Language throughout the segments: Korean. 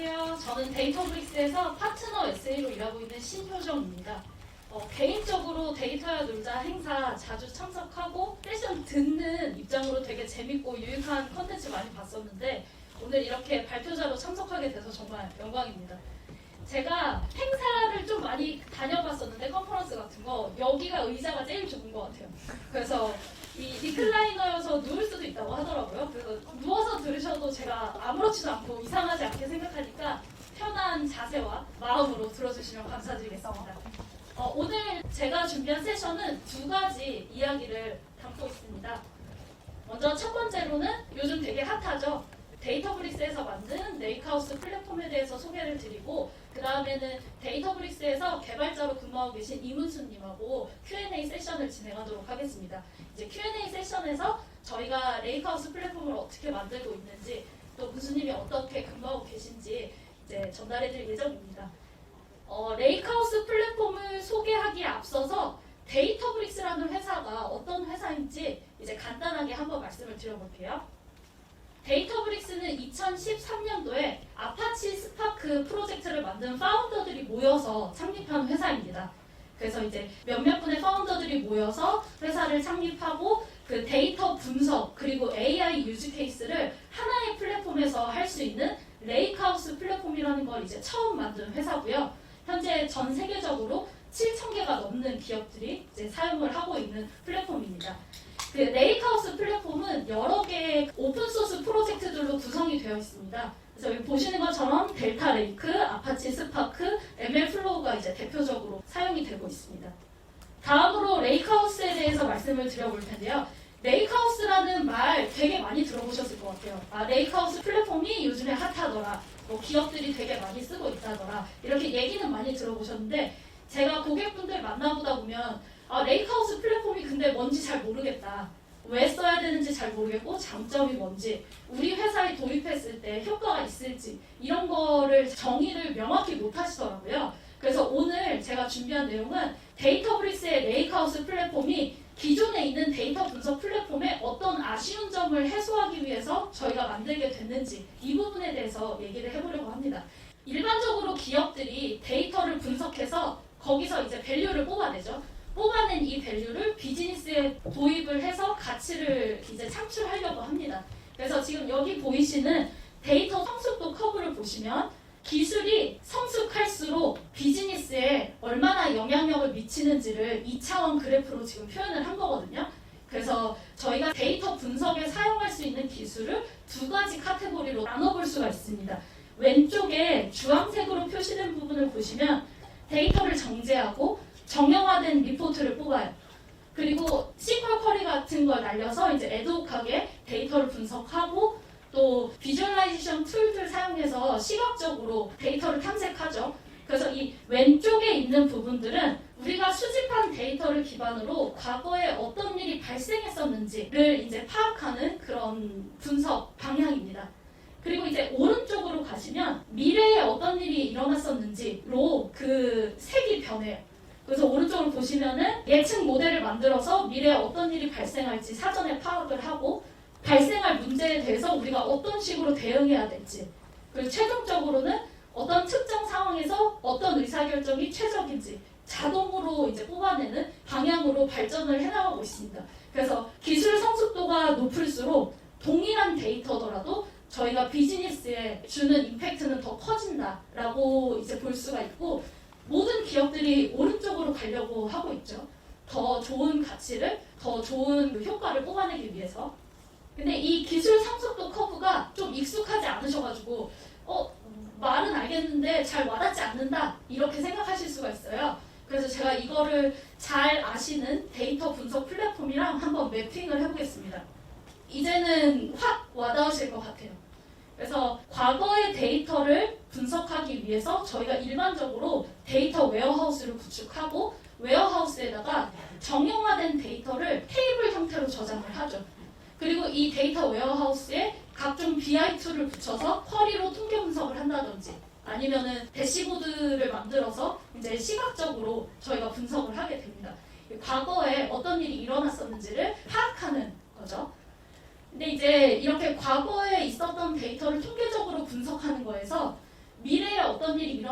안녕하세요. 저는 데이터브릭스에서 파트너 SA로 일하고 있는 신효정입니다. 개인적으로 데이터야 놀자 행사 자주 참석하고 세션 듣는 입장으로 되게 재밌고 유익한 컨텐츠 많이 봤었는데 오늘 이렇게 발표자로 참석하게 돼서 정말 영광입니다. 제가 행사를 좀 많이 다녀봤었는데 컨퍼런스 같은 거 여기가 의자가 제일 좋은 것 같아요. 그래서 이 리클라이너여서 누울 수도 있다고 하더라고요. 그래서 누워서 들으셔도 제가 아무렇지도 않고 이상하지 않게 생각하니까 편한 자세와 마음으로 들어주시면 감사드리겠습니다. 오늘 제가 준비한 세션은 두 가지 이야기를 담고 있습니다. 먼저 첫 번째로는 요즘 되게 핫하죠. 데이터브릭스에서 만든 레이크하우스 플랫폼에 대해서 소개를 드리고 그 다음에는 데이터브릭스에서 개발자로 근무하고 계신 이문수님하고 Q&A 세션을 진행하도록 하겠습니다. 이제 Q&A 세션에서 저희가 레이크하우스 플랫폼을 어떻게 만들고 있는지 또 문수님이 어떻게 근무하고 계신지 이제 전달해드릴 예정입니다. 레이크하우스 플랫폼을 소개하기에 앞서서 데이터브릭스라는 회사가 어떤 회사인지 이제 간단하게 한번 말씀을 드려볼게요. 데이터브릭스는 2013년도에 아파치 스파크 프로젝트를 만든 파운더들이 모여서 창립한 회사입니다. 그래서 이제 몇몇 분의 파운더들이 모여서 회사를 창립하고 그 데이터 분석 그리고 AI 유즈 케이스를 하나의 플랫폼에서 할 수 있는 레이크하우스 플랫폼이라는 걸 이제 처음 만든 회사고요. 현재 전 세계적으로 7,000개가 넘는 기업들이 이제 사용을 하고 있는 플랫폼입니다. 그 레이크하우스 플랫폼은 여러 개의 오픈소스 프로젝트들로 구성이 되어 있습니다. 그래서 여기 보시는 것처럼 델타 레이크, 아파치 스파크, ML플로우가 이제 대표적으로 사용이 되고 있습니다. 다음으로 레이크하우스에 대해서 말씀을 드려볼 텐데요. 레이크하우스라는 말 되게 많이 들어보셨을 것 같아요. 레이크하우스 플랫폼이 요즘에 핫하더라. 기업들이 되게 많이 쓰고 있다더라. 이렇게 얘기는 많이 들어보셨는데 제가 고객분들 만나보다 보면 레이크하우스 플랫폼이 근데 뭔지 잘 모르겠다. 왜 써야 되는지 잘 모르겠고 장점이 뭔지 우리 회사에 도입했을 때 효과가 있을지 이런 거를 정의를 명확히 못 하시더라고요. 그래서 오늘 제가 준비한 내용은 데이터브릭스의 레이크하우스 플랫폼이 기존에 있는 데이터 분석 플랫폼의 어떤 아쉬운 점을 해소하기 위해서 저희가 만들게 됐는지 이 부분에 대해서 얘기를 해보려고 합니다. 일반적으로 기업들이 데이터를 분석해서 거기서 이제 밸류를 뽑아내죠. 뽑아낸 이 밸류를 비즈니스에 도입을 해서 가치를 이제 창출하려고 합니다. 그래서 지금 여기 보이시는 데이터 성숙도 커브를 보시면 기술이 성숙할수록 비즈니스에 얼마나 영향력을 미치는지를 2차원 그래프로 지금 표현을 한 거거든요. 그래서 저희가 데이터 분석에 사용할 수 있는 기술을 두 가지 카테고리로 나눠볼 수가 있습니다. 왼쪽에 주황색으로 표시된 부분을 보시면 데이터를 정제하고 정형화된 리포트를 뽑아요. 그리고 SQL 쿼리 같은 걸 날려서 이제 애드호크하게 데이터를 분석하고 또 비주얼라이제이션 툴들 사용해서 시각적으로 데이터를 탐색하죠. 그래서 이 왼쪽에 있는 부분들은 우리가 수집한 데이터를 기반으로 과거에 어떤 일이 발생했었는지를 이제 파악하는 그런 분석 방향입니다. 그리고 이제 오른쪽으로 가시면 미래에 어떤 일이 일어났었는지로 그 색이 변해요. 그래서 오른쪽으로 보시면은 예측 모델을 만들어서 미래에 어떤 일이 발생할지 사전에 파악을 하고 발생할 문제에 대해서 우리가 어떤 식으로 대응해야 될지 그리고 최종적으로는 어떤 특정 상황에서 어떤 의사결정이 최적인지 자동으로 이제 뽑아내는 방향으로 발전을 해나가고 있습니다. 그래서 기술 성숙도가 높을수록 동일한 데이터더라도 저희가 비즈니스에 주는 임팩트는 더 커진다라고 이제 볼 수가 있고 모든 기업들이 오른쪽으로 가려고 하고 있죠. 더 좋은 가치를, 더 좋은 효과를 뽑아내기 위해서. 근데 이 기술 성숙도 커브가 좀 익숙하지 않으셔가지고 말은 알겠는데 잘 와닿지 않는다 이렇게 생각하실 수가 있어요. 그래서 제가 이거를 잘 아시는 데이터 분석 플랫폼이랑 한번 매핑을 해보겠습니다. 이제는 확 와닿으실 것 같아요. 그래서 과거의 데이터를 분석하기 위해서 저희가 일반적으로 데이터 웨어하우스를 구축하고 웨어하우스에다가 정형화된 데이터를 테이블 형태로 저장을 하죠. 그리고 이 데이터 웨어하우스에 각종 BI 툴을 붙여서 쿼리로 통계 분석을 한다든지 아니면은 대시보드를 만들어서 이제 시각적으로 저희가 분석을 하게 됩니다. 과거에 어떤 일이 일어났었는지를 파악하는 거죠. 근데 이제 이렇게 과거에 있었던 데이터를 통계적으로 분석하는 거에서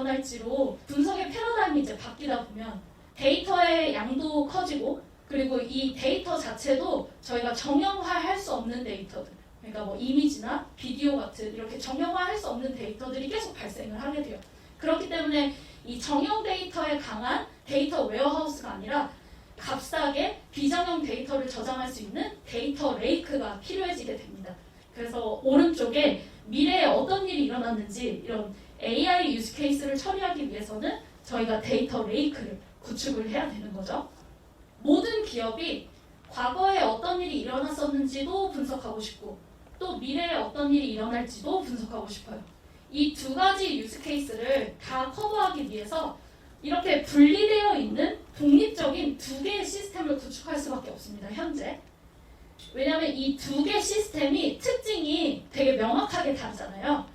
일어날지로 분석의 패러다임이 이제 바뀌다 보면 데이터의 양도 커지고 그리고 이 데이터 자체도 저희가 정형화할 수 없는 데이터들 그러니까 뭐 이미지나 비디오 같은 이렇게 정형화할 수 없는 데이터들이 계속 발생을 하게 돼요. 그렇기 때문에 이 정형 데이터에 강한 데이터 웨어하우스가 아니라 값싸게 비정형 데이터를 저장할 수 있는 데이터 레이크가 필요해지게 됩니다. 그래서 오른쪽에 미래에 어떤 일이 일어났는지 이런 AI 유즈 케이스를 처리하기 위해서는 저희가 데이터 레이크를 구축을 해야 되는 거죠. 모든 기업이 과거에 어떤 일이 일어났었는지도 분석하고 싶고 또 미래에 어떤 일이 일어날지도 분석하고 싶어요. 이 두 가지 유즈 케이스를 다 커버하기 위해서 이렇게 분리되어 있는 독립적인 두 개의 시스템을 구축할 수밖에 없습니다. 현재. 왜냐하면 이 두 개 시스템이 특징이 되게 명확하게 다르잖아요.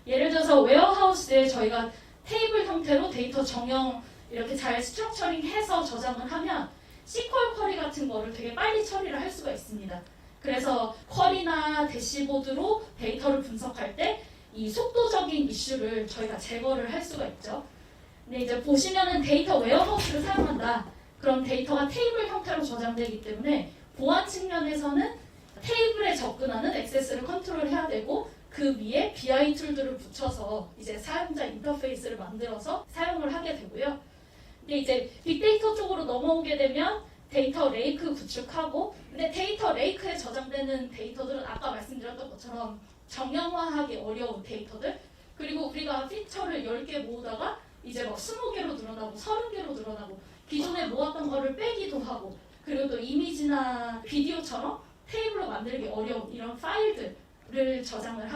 예를 들어서 웨어하우스에 저희가 테이블 형태로 데이터 정형 이렇게 잘 스트럭처링해서 저장을 하면 SQL 쿼리 같은 거를 되게 빨리 처리를 할 수가 있습니다. 그래서 쿼리나 대시보드로 데이터를 분석할 때 이 속도적인 이슈를 저희가 제거를 할 수가 있죠. 근데 이제 보시면은 데이터 웨어하우스를 사용한다. 그럼 데이터가 테이블 형태로 저장되기 때문에 보안 측면에서는 테이블에 접근하는 액세스를 컨트롤해야 되고 그 위에 BI 툴들을 붙여서 이제 사용자 인터페이스를 만들어서 사용을 하게 되고요. 근데 이제 빅데이터 쪽으로 넘어오게 되면 데이터 레이크 구축하고 근데 데이터 레이크에 저장되는 데이터들은 아까 말씀드렸던 것처럼 정형화하기 어려운 데이터들 그리고 우리가 피처를 10개 모으다가 이제 막 20개로 늘어나고 30개로 늘어나고 기존에 모았던 거를 빼기도 하고 그리고 또 이미지나 비디오처럼 테이블로 만들기 어려운 이런 파일들을 저장을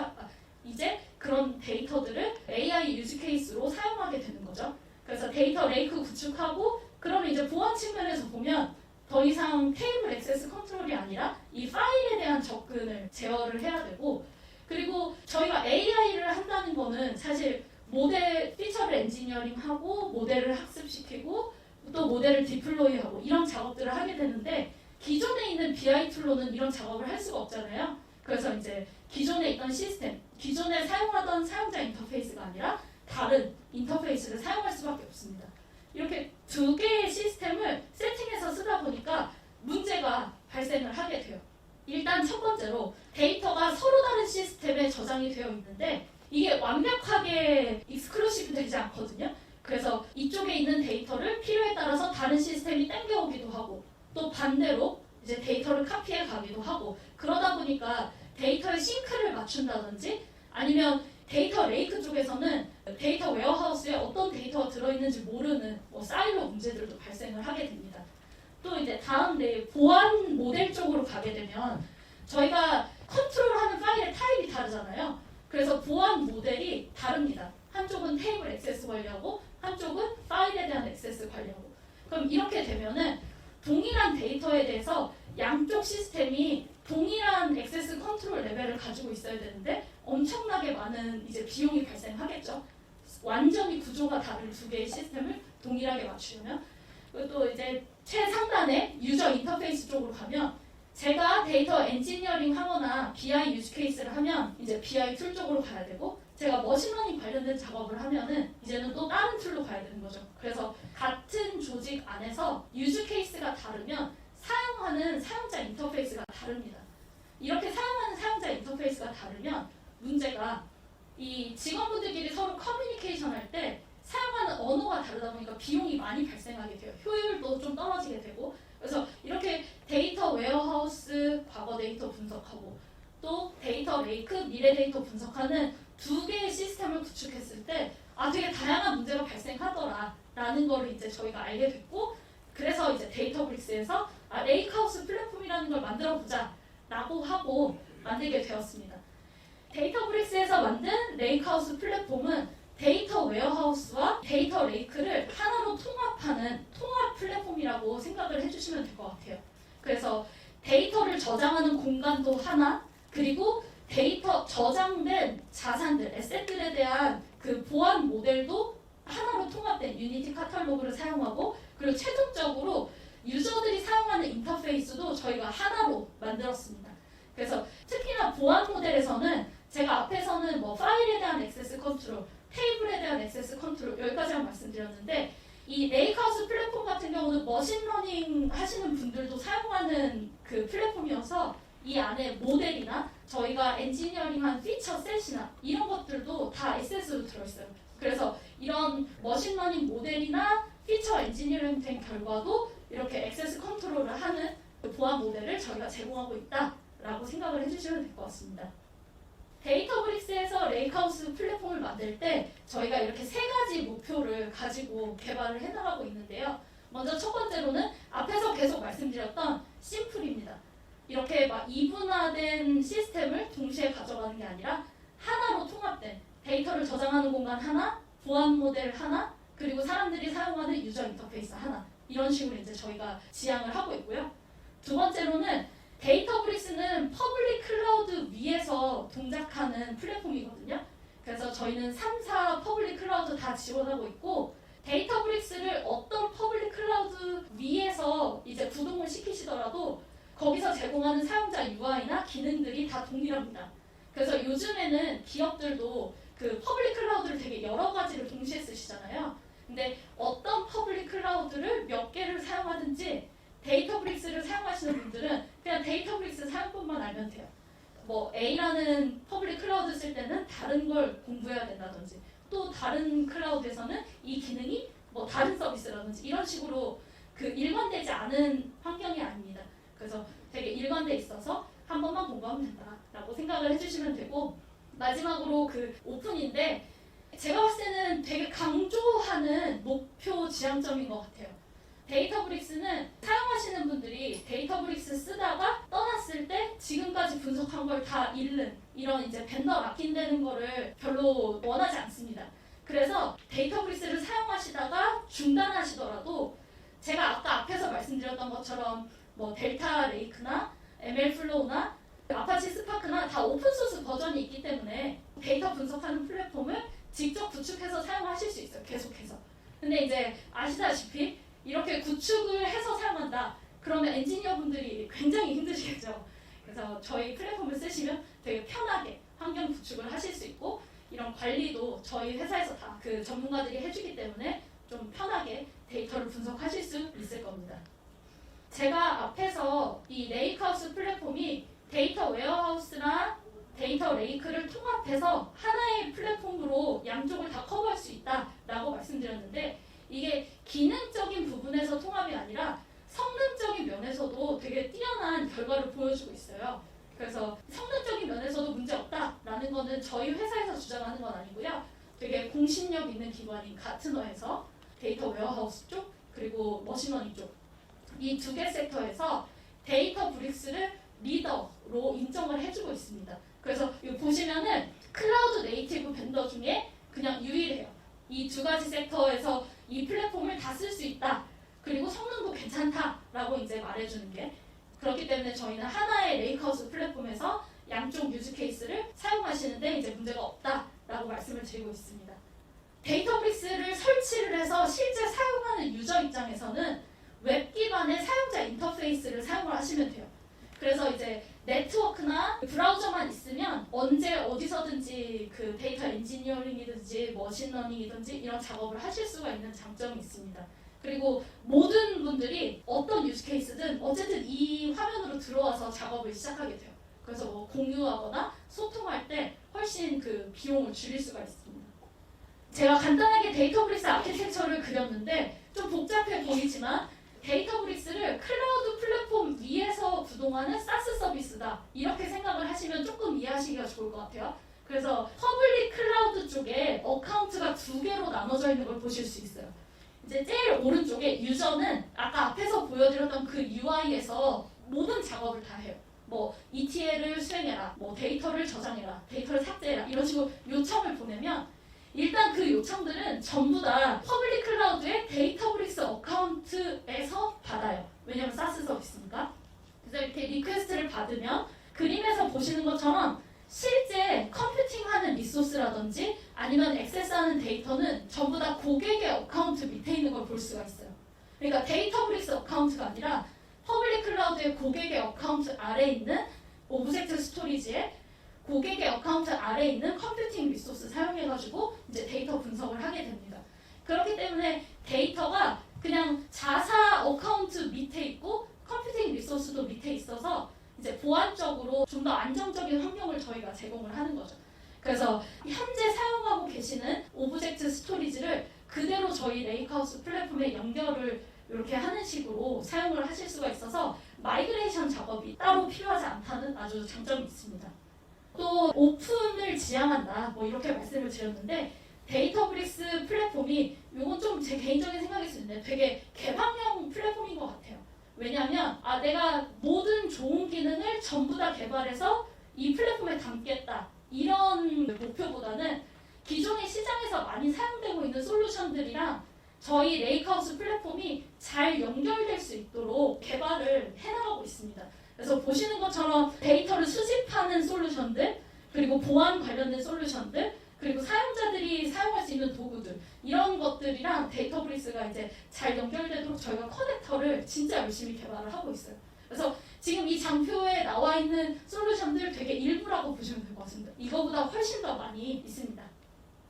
이제 그런 데이터들을 AI 유즈 케이스로 사용하게 되는 거죠. 그래서 데이터 레이크 구축하고 그러면 이제 보안 측면에서 보면 더 이상 테이블 액세스 컨트롤이 아니라 이 파일에 대한 접근을 제어를 해야 되고 그리고 저희가 AI를 한다는 거는 사실 모델 피처를 엔지니어링하고 모델을 학습시키고 또 모델을 디플로이하고 이런 작업들을 하게 되는데 기존에 있는 BI 툴로는 이런 작업을 할 수가 없잖아요. 그래서 이제 기존에 있던 시스템, 기존에 사용하던 사용자 인터페이스가 아니라 다른 인터페이스를 사용할 수밖에 없습니다. 이렇게 두 개의 시스템을 세팅해서 쓰다 보니까 문제가 발생을 하게 돼요. 일단 첫 번째로 데이터가 서로 다른 시스템에 저장이 되어 있는데 이게 완벽하게 익스클루시브 되지 않거든요. 그래서 이쪽에 있는 데이터를 필요에 따라서 다른 시스템이 땡겨오기도 하고 또 반대로 이제 데이터를 카피해 가기도 하고 그러다 보니까 데이터의 싱크를 맞춘다든지 아니면 데이터 레이크 쪽에서는 데이터 웨어하우스에 어떤 데이터가 들어있는지 모르는 뭐 사일로 문제들도 발생을 하게 됩니다. 또 이제 다음 보안 모델 쪽으로 가게 되면 저희가 컨트롤하는 파일의 타입이 다르잖아요. 그래서 보안 모델이 다릅니다. 한쪽은 테이블 액세스 관리하고 한쪽은 파일에 대한 액세스 관리하고 그럼 이렇게 되면은 동일한 데이터에 대해서 양쪽 시스템이 동일한 액세스 컨트롤 레벨을 가지고 있어야 되는데 엄청나게 많은 이제 비용이 발생하겠죠. 완전히 구조가 다른 두 개의 시스템을 동일하게 맞추려면 그리고 또 이제 최상단에 유저 인터페이스 쪽으로 가면 제가 데이터 엔지니어링 하거나 BI 유즈 케이스를 하면 이제 BI 툴 쪽으로 가야 되고 제가 머신러닝 관련된 작업을 하면은 이제는 또 다른 툴로 가야 되는 거죠. 그래서 같은 조직 안에서 유즈 케이스가 다르면 사용하는 사용자 인터페이스가 다릅니다. 이렇게 사용하는 사용자 인터페이스가 다르면 문제가 이 직원분들끼리 서로 커뮤니케이션 할 때 사용하는 언어가 다르다 보니까 비용이 많이 발생하게 돼요. 효율도 좀 떨어지게 되고 그래서 이렇게 데이터 웨어하우스 과거 데이터 분석하고 또 데이터 레이크 미래 데이터 분석하는 두 개의 시스템을 구축했을 때 되게 다양한 문제가 발생하더라 라는 거를 이제 저희가 알게 됐고 그래서 이제 데이터브릭스에서 레이크하우스 플랫폼이라는 걸 만들어 보자 라고 하고 만들게 되었습니다. 데이터브릭스에서 만든 레이크하우스 플랫폼은 데이터 웨어하우스와 데이터 레이크를 하나로 통합하는 통합 플랫폼이라고 생각을 해주시면 될 것 같아요. 그래서 데이터를 저장하는 공간도 하나 그리고 데이터 저장된 자산들, 에셋들에 대한 그 보안 모델도 하나로 통합된 유니티 카탈로그를 사용하고 그리고 최종적으로 유저들이 사용하는 인터페이스도 저희가 하나로 만들었습니다. 그래서 특히나 보안 모델에서는 제가 앞에서는 뭐 파일에 대한 액세스 컨트롤, 테이블에 대한 액세스 컨트롤 여기까지만 말씀드렸는데 이 레이크하우스 플랫폼 같은 경우는 머신러닝 하시는 분들도 사용하는 그 플랫폼이어서 이 안에 모델이나 저희가 엔지니어링한 피처 셋이나 이런 것들도 다 액세스로 들어있어요. 그래서 이런 머신러닝 모델이나 피처 엔지니어링 된 결과도 이렇게 액세스 컨트롤을 하는 그 보안 모델을 저희가 제공하고 있다라고 생각을 해주시면 될 것 같습니다. 데이터브릭스에서 레이크하우스 플랫폼을 만들 때 저희가 이렇게 세 가지 목표를 가지고 개발을 해나가고 있는데요. 먼저 첫 번째로는 앞에서 계속 말씀드렸던 심플입니다. 이렇게 막 이분화된 시스템을 동시에 가져가는 게 아니라 하나로 통합된 데이터를 저장하는 공간 하나, 보안 모델 하나, 그리고 사람들이 사용하는 유저 인터페이스 하나 이런 식으로 이제 저희가 지향을 하고 있고요. 두 번째로는 데이터브릭스는 퍼블릭 클라우드 위에서 동작하는 플랫폼이거든요. 그래서 저희는 3, 4 퍼블릭 클라우드 다 지원하고 있고 데이터브릭스를 어떤 퍼블릭 클라우드 위에서 이제 구동을 시키시더라도 거기서 제공하는 사용자 UI나 기능들이 다 동일합니다. 그래서 요즘에는 기업들도 그 퍼블릭 클라우드를 되게 여러 가지를 동시에 쓰시잖아요. 근데 어떤 퍼블릭 클라우드를 몇 개를 사용하든지 데이터브릭스를 사용하시는 분들은 그냥 데이터브릭스 사용법만 알면 돼요. 뭐 A라는 퍼블릭 클라우드 쓸 때는 다른 걸 공부해야 된다든지 또 다른 클라우드에서는 이 기능이 뭐 다른 서비스라든지 이런 식으로 그 일관되지 않은 환경이 아닙니다. 그래서 되게 일관돼 있어서 한 번만 공부하면 된다라고 생각을 해주시면 되고 마지막으로 그 오픈인데 제가 봤을 때는 되게 강조하는 목표 지향점인 것 같아요. 데이터브릭스는 사용하시는 분들이 데이터브릭스 쓰다가 떠났을 때 지금까지 분석한 걸 다 잃는 이런 이제 벤더 락인되는 거를 별로 원하지 않습니다. 그래서 데이터브릭스를 사용하시다가 중단하시더라도 제가 아까 앞에서 말씀드렸던 것처럼 뭐 델타 레이크나 ML플로우나 아파치 스파크나 다 오픈소스 버전이 있기 때문에 데이터 분석하는 플랫폼을 직접 구축해서 사용하실 수 있어요. 계속해서. 근데 이제 아시다시피 이렇게 구축을 해서 사용한다. 그러면 엔지니어분들이 굉장히 힘드시겠죠. 그래서 저희 플랫폼을 쓰시면 되게 편하게 환경 구축을 하실 수 있고 이런 관리도 저희 회사에서 다 그 전문가들이 해주기 때문에 좀 편하게 데이터를 분석하실 수 있을 겁니다. 제가 앞에서 이 레이크하우스 플랫폼이 데이터 웨어하우스나 데이터 레이크를 통합해서 하나의 플랫폼으로 양쪽을 다 커버할 수 있다라고 말씀드렸는데 이게 기능적인 부분에서 통합이 아니라 성능적인 면에서도 되게 뛰어난 결과를 보여주고 있어요. 그래서 성능적인 면에서도 문제 없다라는 거는 저희 회사에서 주장하는 건 아니고요. 되게 공신력 있는 기관인 가트너에서 데이터 웨어하우스 쪽 그리고 머신러닝 쪽 이 두 개 섹터에서 데이터브릭스를 리더로 인정을 해주고 있습니다. 그래서 이거 보시면은 클라우드 네이티브 벤더 중에 그냥 유일해요. 이 두 가지 섹터에서 이 플랫폼을 다 쓸 수 있다. 그리고 성능도 괜찮다라고 이제 말해주는 게 그렇기 때문에 저희는 하나의 레이크하우스 플랫폼에서 양쪽 유즈 케이스를 사용하시는데 이제 문제가 없다라고 말씀을 드리고 있습니다. 데이터브릭스를 설치를 해서 실제 사용하는 유저 입장에서는 웹 기반의 사용자 인터페이스를 사용을 하시면 돼요. 그래서 이제 네트워크나 브라우저만 있으면 언제 어디서든지 그 데이터 엔지니어링이든지 머신러닝이든지 이런 작업을 하실 수가 있는 장점이 있습니다. 그리고 모든 분들이 어떤 유즈 케이스든 어쨌든 이 화면으로 들어와서 작업을 시작하게 돼요. 그래서 뭐 공유하거나 소통할 때 훨씬 그 비용을 줄일 수가 있습니다. 제가 간단하게 데이터브릭스 아키텍처를 그렸는데 좀 복잡해 보이지만 데이터브릭스를 클라우드 플랫폼 위에서 구동하는 사스 서비스다. 이렇게 생각을 하시면 조금 이해하시기가 좋을 것 같아요. 그래서 퍼블릭 클라우드 쪽에 어카운트가 두 개로 나눠져 있는 걸 보실 수 있어요. 이제 제일 오른쪽에 유저는 아까 앞에서 보여드렸던 그 UI에서 모든 작업을 다 해요. 뭐 ETL을 수행해라, 뭐 데이터를 저장해라, 데이터를 삭제해라 이런 식으로 요청을 보내면 일단 그 요청들은 전부 다 퍼블릭 클라우드의 데이터브릭스 어카운트에서 받아요. 왜냐면 사스 서비스니까. 그래서 이렇게 리퀘스트를 받으면 그림에서 보시는 것처럼 실제 컴퓨팅하는 리소스라든지 아니면 액세스하는 데이터는 전부 다 고객의 어카운트 밑에 있는 걸 볼 수가 있어요. 그러니까 데이터브릭스 어카운트가 아니라 퍼블릭 클라우드의 고객의 어카운트 아래에 있는 오브젝트 스토리지에 고객의 어카운트 아래에 있는 컴퓨팅 리소스 사용해가지고 이제 데이터 됩니다. 그렇기 때문에 데이터가 그냥 자사 어카운트 밑에 있고 컴퓨팅 리소스도 밑에 있어서 이제 보안적으로 좀 더 안정적인 환경을 저희가 제공을 하는 거죠. 그래서 현재 사용하고 계시는 오브젝트 스토리지를 그대로 저희 레이크하우스 플랫폼에 연결을 이렇게 하는 식으로 사용을 하실 수가 있어서 마이그레이션 작업이 따로 필요하지 않다는 아주 장점이 있습니다. 또 오픈을 지향한다 뭐 이렇게 말씀을 드렸는데 데이터브릭스 플랫폼이 이건 좀 제 개인적인 생각일 수 있는데 되게 개방형 플랫폼인 것 같아요. 왜냐하면 내가 모든 좋은 기능을 전부 다 개발해서 이 플랫폼에 담겠다 이런 목표보다는 기존의 시장에서 많이 사용되고 있는 솔루션들이랑 저희 레이크하우스 플랫폼이 잘 연결될 수 있도록 개발을 해나가고 있습니다. 그래서 보시는 것처럼 데이터를 수집하는 솔루션들, 그리고 보안 관련된 솔루션들, 그리고 사용자들이 사용할 수 있는 도구들 이런 것들이랑 데이터브릭스가 이제 잘 연결되도록 저희가 커넥터를 진짜 열심히 개발을 하고 있어요. 그래서 지금 이 장표에 나와 있는 솔루션들 되게 일부라고 보시면 될 것 같습니다. 이거보다 훨씬 더 많이 있습니다.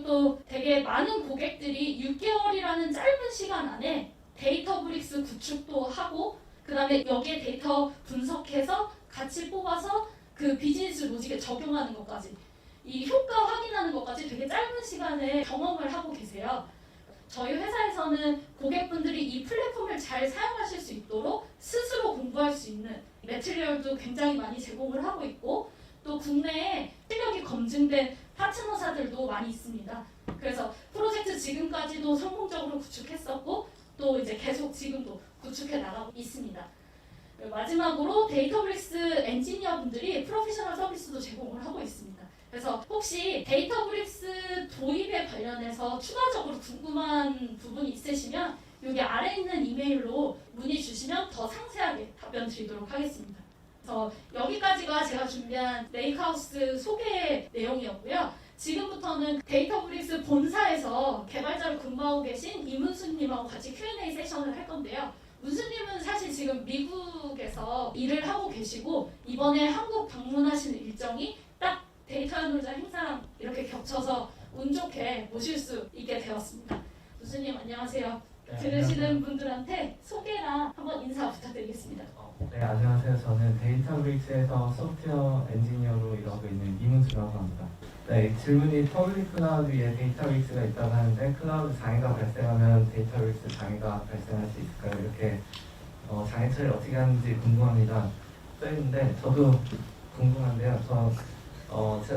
또 되게 많은 고객들이 6개월이라는 짧은 시간 안에 데이터브릭스 구축도 하고 그 다음에 여기에 데이터 분석해서 같이 뽑아서 그 비즈니스 로직에 적용하는 것까지 이 효과 확인하는 것까지 되게 짧은 시간에 경험을 하고 계세요. 저희 회사에서는 고객분들이 이 플랫폼을 잘 사용하실 수 있도록 스스로 공부할 수 있는 매트리얼도 굉장히 많이 제공을 하고 있고 또 국내에 실력이 검증된 파트너사들도 많이 있습니다. 그래서 프로젝트 지금까지도 성공적으로 구축했었고 또 이제 계속 지금도 구축해 나가고 있습니다. 마지막으로 데이터브릭스 엔지니어분들이 프로페셔널 서비스도 제공을 하고 있습니다. 그래서 혹시 데이터브릭스 도입에 관련해서 추가적으로 궁금한 부분이 있으시면 여기 아래 있는 이메일로 문의 주시면 더 상세하게 답변 드리도록 하겠습니다. 그래서 여기까지가 제가 준비한 레이크하우스 소개 내용이었고요. 지금부터는 데이터브릭스 본사에서 개발자로 근무하고 계신 이문수님하고 같이 Q&A 세션을 할 건데요. 문수님은 사실 지금 미국에서 일을 하고 계시고 이번에 한국 방문하시는 일정이 딱 데이터 연구자 행사랑 이렇게 겹쳐서 운 좋게 모실 수 있게 되었습니다. 문수님 안녕하세요. 네, 들으시는 안녕하세요. 분들한테 소개랑 한번 인사 부탁드리겠습니다. 네, 안녕하세요. 저는 데이터브릭스에서 소프트웨어 엔지니어로 일하고 있는 이문수라고 합니다. 네, 질문이 퍼블릭 클라우드 위에 데이터브릭스가 있다고 하는데 클라우드 장애가 발생하면 데이터브릭스 장애가 발생할 수 있을까요? 이렇게 장애 처리 어떻게 하는지 궁금합니다. 써있는데 저도 궁금한데요.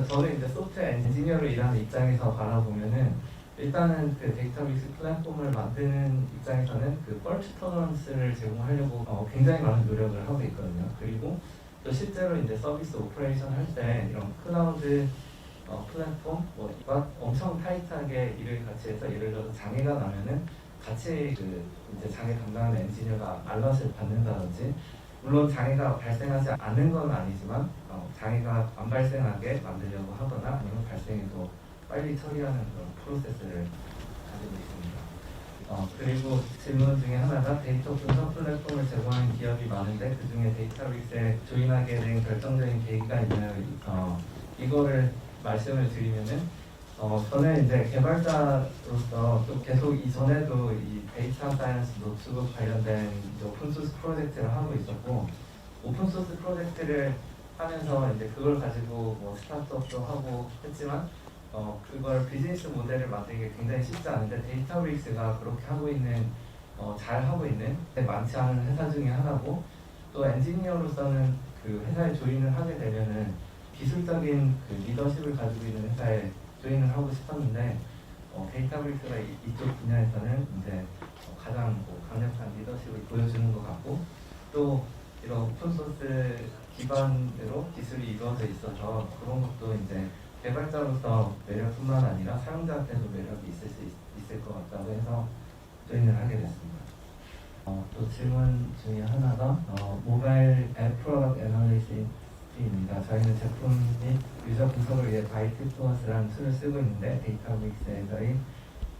저는 이제 소프트웨어 엔지니어로 일하는 입장에서 바라보면은 일단은 그 데이터베이스 플랫폼을 만드는 입장에서는 그 펄트 토너런스를 제공하려고 굉장히 많은 노력을 하고 있거든요. 그리고 또 실제로 이제 서비스 오퍼레이션 할 때 이런 클라우드 플랫폼과 엄청 타이트하게 일을 같이 해서 예를 들어서 장애가 나면은 같이 그 이제 장애 담당하는 엔지니어가 알럿을 받는다든지 물론 장애가 발생하지 않는 건 아니지만 장애가 안 발생하게 만들려고 하거나 아니면 발생해도 빨리 처리하는 그런 프로세스를 가지고 있습니다. 그리고 질문 중에 하나가 데이터 분석 플랫폼을 제공하는 기업이 많은데 그 중에 데이터베이스에 조인하게 된 결정적인 계기가 있나요? 이거를 말씀을 드리면은 저는 이제 개발자로서 또 계속 이전에도 이 데이터 사이언스 노트북 관련된 오픈소스 프로젝트를 하고 있었고 오픈소스 프로젝트를 하면서 이제 그걸 가지고 뭐 스타트업도 하고 했지만 그걸 비즈니스 모델을 만들기 굉장히 쉽지 않은데 데이터브릭스가 그렇게 하고 있는 잘 하고 있는 많지 않은 회사 중에 하나고 또 엔지니어로서는 그 회사에 조인을 하게 되면은 기술적인 그 리더십을 가지고 있는 회사에 조인을 하고 싶었는데 데이터브릭스가 이쪽 분야에서는 이제 가장 강력한 리더십을 보여주는 것 같고 또 이런 오픈소스 기반으로 기술이 이루어져 있어서 그런 것도 이제 개발자로서 매력뿐만 아니라 사용자한테도 매력이 있을 것 같다고 해서 조인을 하게 됐습니다. 또 질문 중에 하나가 모바일 앱 프로덕트 애널리시스입니다. 저희는 제품 및 유저 분석을 위해 바이트 플러스라는 툴을 쓰고 있는데 데이터브릭스에서의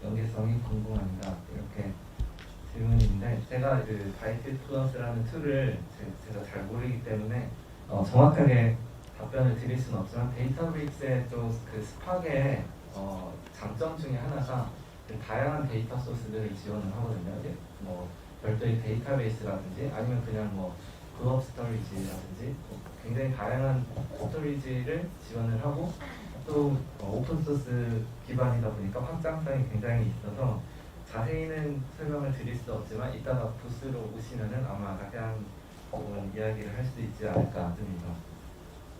연계성이 궁금합니다. 이렇게 질문인데 제가 그 바이트 플러스라는 툴을 제가 잘 모르기 때문에 정확하게 답변을 드릴 수는 없지만 데이터브릭스의 또 그 스팍의 장점 중에 하나가 다양한 데이터 소스들을 지원을 하거든요. 이제 뭐 별도의 데이터베이스라든지 아니면 그냥 뭐 그룹 스토리지라든지 굉장히 다양한 스토리지를 지원을 하고 또 오픈 소스 기반이다 보니까 확장성이 굉장히 있어서 자세히는 설명을 드릴 수 없지만 이따가 부스로 오시면은 아마 자세한 부분 이야기를 할 수 있지 않을까 듭니다.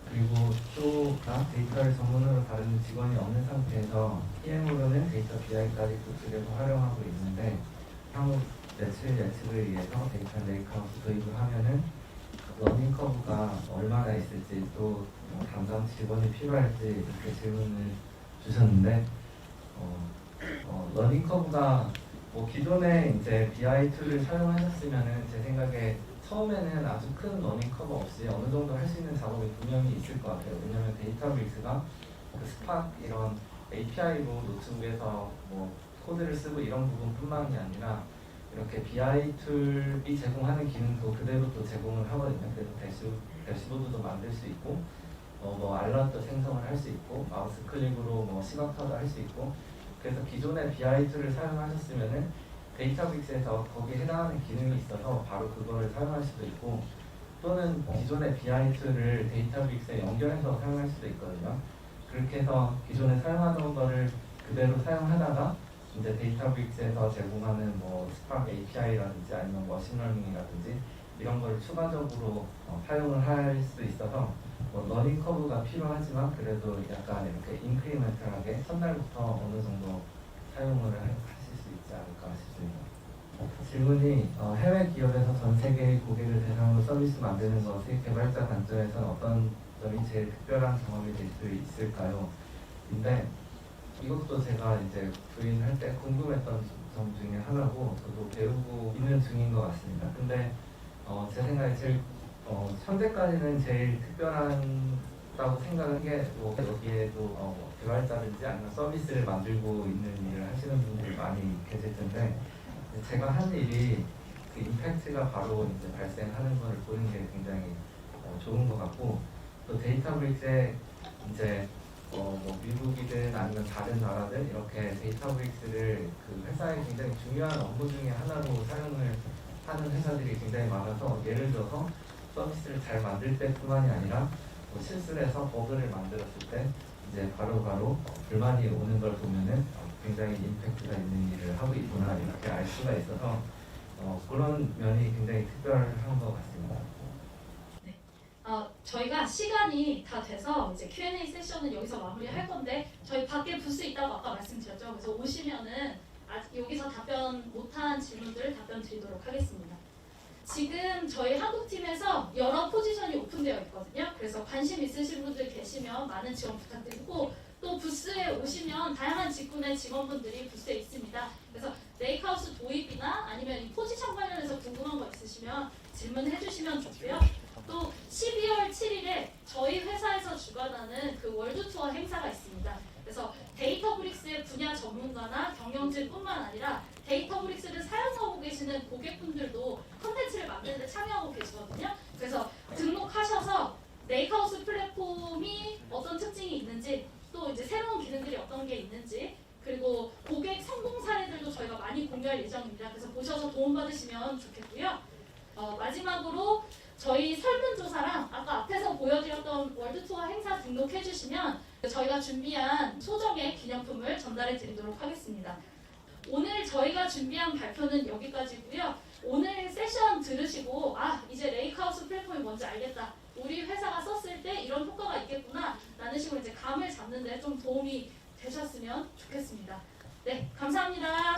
그리고 또 데이터를 전문으로 다루는 직원이 없는 상태에서 PM으로는 데이터 BI까지 구축해서 활용하고 있는데 향후 매출 예측을 위해서 데이터 레이크하우스 도입을 하면은 러닝 커브가 얼마나 있을지 또 담당 직원이 필요할지 이렇게 질문을 주셨는데 러닝 커브가 뭐 기존에 이제 BI 툴을 사용하셨으면은 제 생각에 처음에는 아주 큰 러닝 커브 없이 어느 정도 할 수 있는 작업이 분명히 있을 것 같아요. 왜냐하면 데이터베이스가 그 스팍 이런 API로 노트북에서 뭐 코드를 쓰고 이런 부분뿐만이 아니라 이렇게 BI 툴이 제공하는 기능도 그대로 또 제공을 하거든요. 그래서 대시보드도 만들 수 있고, 뭐 알럿도 생성을 할 수 있고, 마우스 클릭으로 뭐 시각화도 할 수 있고, 그래서 기존의 BI 툴을 사용하셨으면은 데이터빅스에서 거기에 해당하는 기능이 있어서 바로 그거를 사용할 수도 있고, 또는 기존의 BI 툴을 데이터빅스에 연결해서 사용할 수도 있거든요. 그렇게 해서 기존에 사용하던 거를 그대로 사용하다가 이제 데이터빅스에서 제공하는 뭐 스파크 API라든지 아니면 머신러닝이라든지 이런 걸 추가적으로 사용을 할 수 있어서 뭐 러닝 커브가 필요하지만 그래도 약간 이렇게 인크리멘탈하게 첫날부터 어느 정도 사용을 하실 수 있지 않을까 싶습니다. 질문이 해외 기업에서 전 세계의 고객을 대상으로 서비스 만드는 것이 개발자 관점에서는 어떤 점이 제일 특별한 경험이 될 수 있을까요? 근데 이것도 제가 이제 부인할 때 궁금했던 점 중에 하나고 저도 배우고 있는 중인 것 같습니다. 근데 제 생각에 제일 현재까지는 제일 특별하다고 생각한 게뭐 여기에도 개발자든지 아니면 서비스를 만들고 있는 일을 하시는 분들이 많이 계실 텐데 제가 한 일이 그 임팩트가 바로 이제 발생하는 걸 보는 게 굉장히 좋은 것 같고 또 데이터브릭스에 이제 뭐 미국이든 아니면 다른 나라든 이렇게 데이터브릭스를 그 회사의 굉장히 중요한 업무 중에 하나로 사용을 하는 회사들이 굉장히 많아서 예를 들어서 서비스를 잘 만들 때뿐만이 아니라 뭐 실수를 해서 버그를 만들었을 때 이제 바로바로 불만이 오는 걸 보면은 굉장히 임팩트가 있는 일을 하고 있구나 이렇게 알 수가 있어서 그런 면이 굉장히 특별한 것 같습니다. 저희가 시간이 다 돼서 이제 Q&A 세션은 여기서 마무리할 건데 저희 밖에 부스 있다고 아까 말씀드렸죠. 그래서 오시면은 여기서 답변 못한 질문들 답변 드리도록 하겠습니다. 지금 저희 한국팀에서 여러 포지션이 오픈되어 있거든요. 그래서 관심 있으신 분들 계시면 많은 지원 부탁드리고 또 부스에 오시면 다양한 직군의 직원분들이 부스에 있습니다. 그래서 레이크하우스 도입이나 아니면 이 포지션 관련해서 궁금한 거 있으시면 질문해 주시면 좋고요. 또 12월 7일에 저희 회사에서 주관하는 그 월드 투어 행사가 있습니다. 그래서 데이터브릭스의 분야 전문가나 경영진뿐만 아니라 데이터브릭스를 사용하고 계시는 고객분들도 컨텐츠를 만드는 데 참여하고 계시거든요. 그래서 등록하셔서 레이크하우스 플랫폼이 어떤 특징이 있는지 또 이제 새로운 기능들이 어떤 게 있는지 그리고 고객 성공 사례들도 저희가 많이 공유할 예정입니다. 그래서 보셔서 도움받으시면 좋겠고요. 마지막으로 저희 설문조사랑 아까 앞에서 보여드렸던 월드투어 행사 등록해주시면 저희가 준비한 소정의 기념품을 전달해 드리도록 하겠습니다. 오늘 저희가 준비한 발표는 여기까지고요. 오늘 세션 들으시고 이제 레이크하우스 플랫폼이 뭔지 알겠다. 우리 회사가 썼을 때 이런 효과가 있겠구나 라는 식으로 이제 감을 잡는 데 좀 도움이 되셨으면 좋겠습니다. 네, 감사합니다.